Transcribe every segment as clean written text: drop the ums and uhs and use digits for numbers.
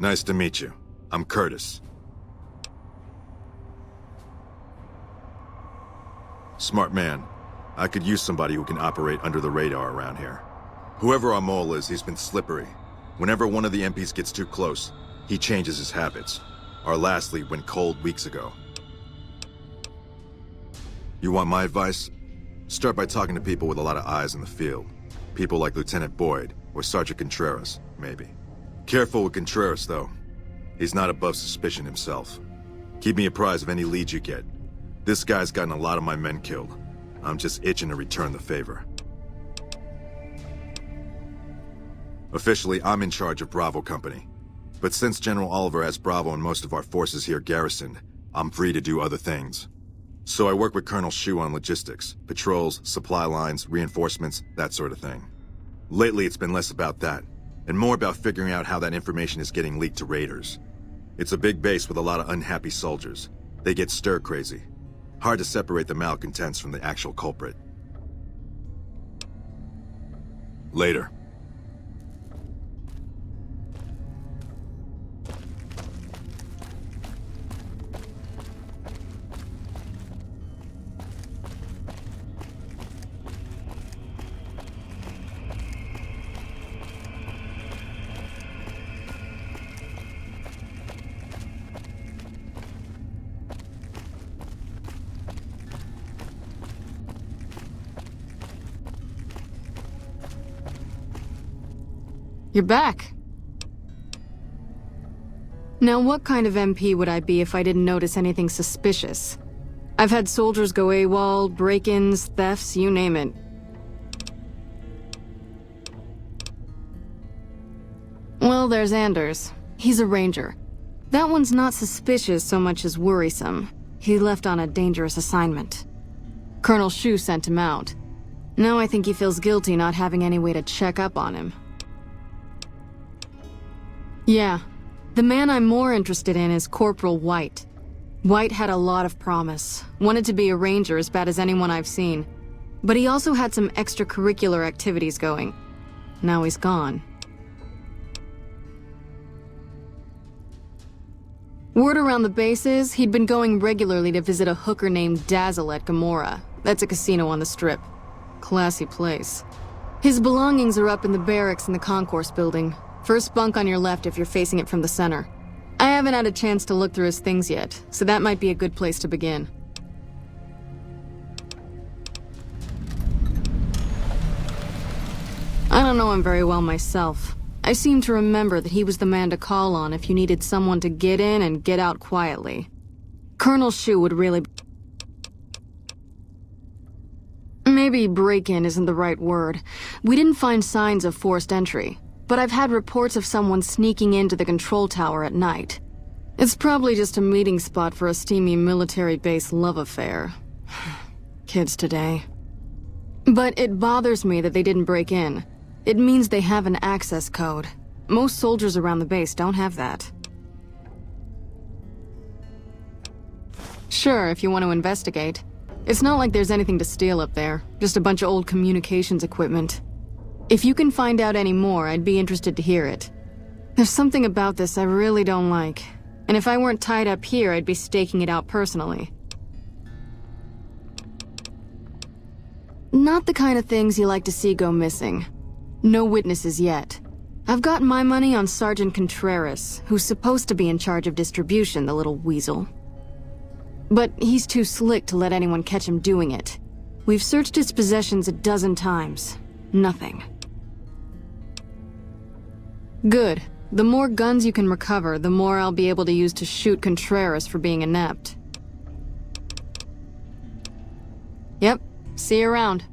Nice to meet you. I'm Curtis. Smart man. I could use somebody who can operate under the radar around here. Whoever our mole is, he's been slippery. Whenever one of the MPs gets too close, he changes his habits. Our last lead went cold weeks ago. You want my advice? Start by talking to people with a lot of eyes in the field. People like Lieutenant Boyd, or Sergeant Contreras, maybe. Careful with Contreras, though. He's not above suspicion himself. Keep me apprised of any leads you get. This guy's gotten a lot of my men killed. I'm just itching to return the favor. Officially, I'm in charge of Bravo Company. But since General Oliver has Bravo and most of our forces here garrisoned, I'm free to do other things. So I work with Colonel Shu on logistics, patrols, supply lines, reinforcements, that sort of thing. Lately, it's been less about that, and more about figuring out how that information is getting leaked to raiders. It's a big base with a lot of unhappy soldiers. They get stir-crazy. Hard to separate the malcontents from the actual culprit. Later. You're back. Now, what kind of MP would I be if I didn't notice anything suspicious? I've had soldiers go AWOL, break-ins, thefts, you name it. Well, there's Anders. He's a ranger. That one's not suspicious so much as worrisome. He left on a dangerous assignment. Colonel Shu sent him out. Now I think he feels guilty not having any way to check up on him. Yeah. The man I'm more interested in is Corporal White. White had a lot of promise. Wanted to be a ranger as bad as anyone I've seen. But he also had some extracurricular activities going. Now he's gone. Word around the base is he'd been going regularly to visit a hooker named Dazzle at Gamora. That's a casino on the Strip. Classy place. His belongings are up in the barracks in the concourse building. First bunk on your left if you're facing it from the center. I haven't had a chance to look through his things yet, so that might be a good place to begin. I don't know him very well myself. I seem to remember that he was the man to call on if you needed someone to get in and get out quietly. Colonel Shu would really... Maybe break-in isn't the right word. We didn't find signs of forced entry. But I've had reports of someone sneaking into the control tower at night. It's probably just a meeting spot for a steamy military base love affair. Kids today. But it bothers me that they didn't break in. It means they have an access code. Most soldiers around the base don't have that. Sure, if you want to investigate. It's not like there's anything to steal up there, just a bunch of old communications equipment. If you can find out any more, I'd be interested to hear it. There's something about this I really don't like. And if I weren't tied up here, I'd be staking it out personally. Not the kind of things you like to see go missing. No witnesses yet. I've got my money on Sergeant Contreras, who's supposed to be in charge of distribution, the little weasel. But he's too slick to let anyone catch him doing it. We've searched his possessions a dozen times. Nothing. Good. The more guns you can recover, the more I'll be able to use to shoot Contreras for being inept. Yep. See you around.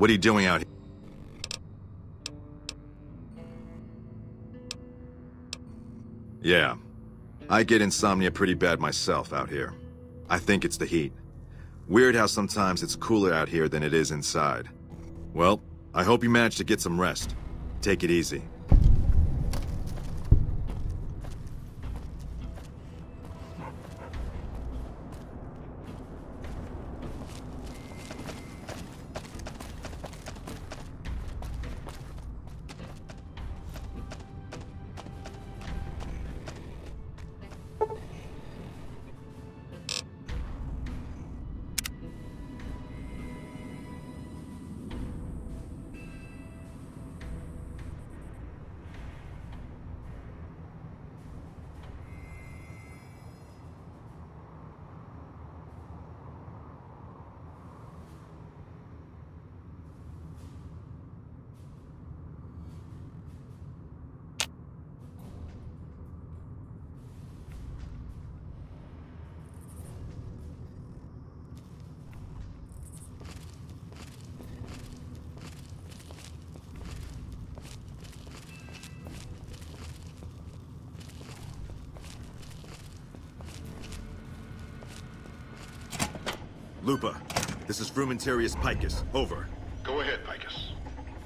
What are you doing out here? Yeah. I get insomnia pretty bad myself out here. I think it's the heat. Weird how sometimes it's cooler out here than it is inside. Well, I hope you manage to get some rest. Take it easy. Lupa, this is Frumentarius Picus. Over. Go ahead, Picus.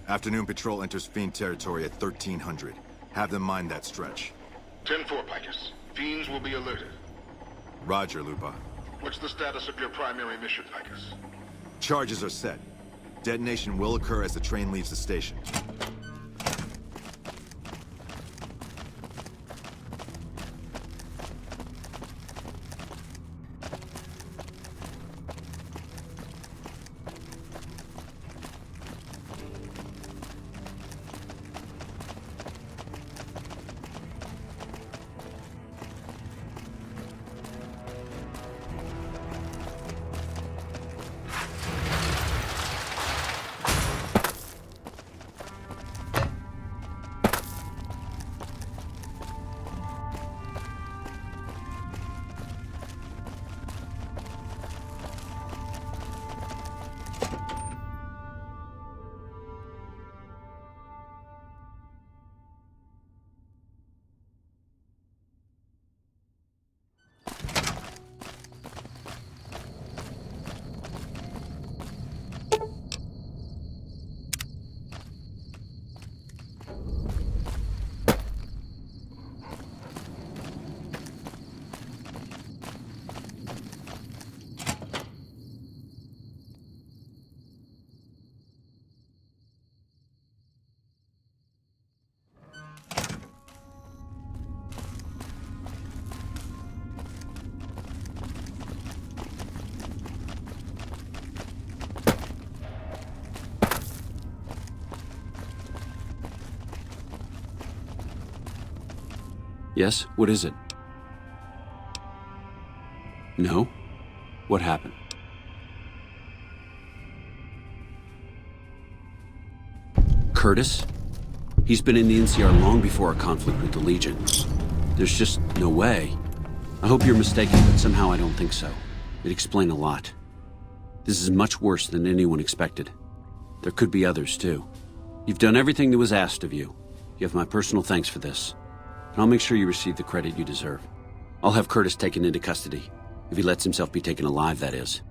Afternoon patrol enters Fiend territory at 1300. Have them mind that stretch. 10-4, Picus. Fiends will be alerted. Roger, Lupa. What's the status of your primary mission, Picus? Charges are set. Detonation will occur as the train leaves the station. Yes? What is it? No? What happened? Curtis? He's been in the NCR long before our conflict with the Legion. There's just no way. I hope you're mistaken, but somehow I don't think so. It'd explain a lot. This is much worse than anyone expected. There could be others, too. You've done everything that was asked of you. You have my personal thanks for this. And I'll make sure you receive the credit you deserve. I'll have Curtis taken into custody. If he lets himself be taken alive, that is.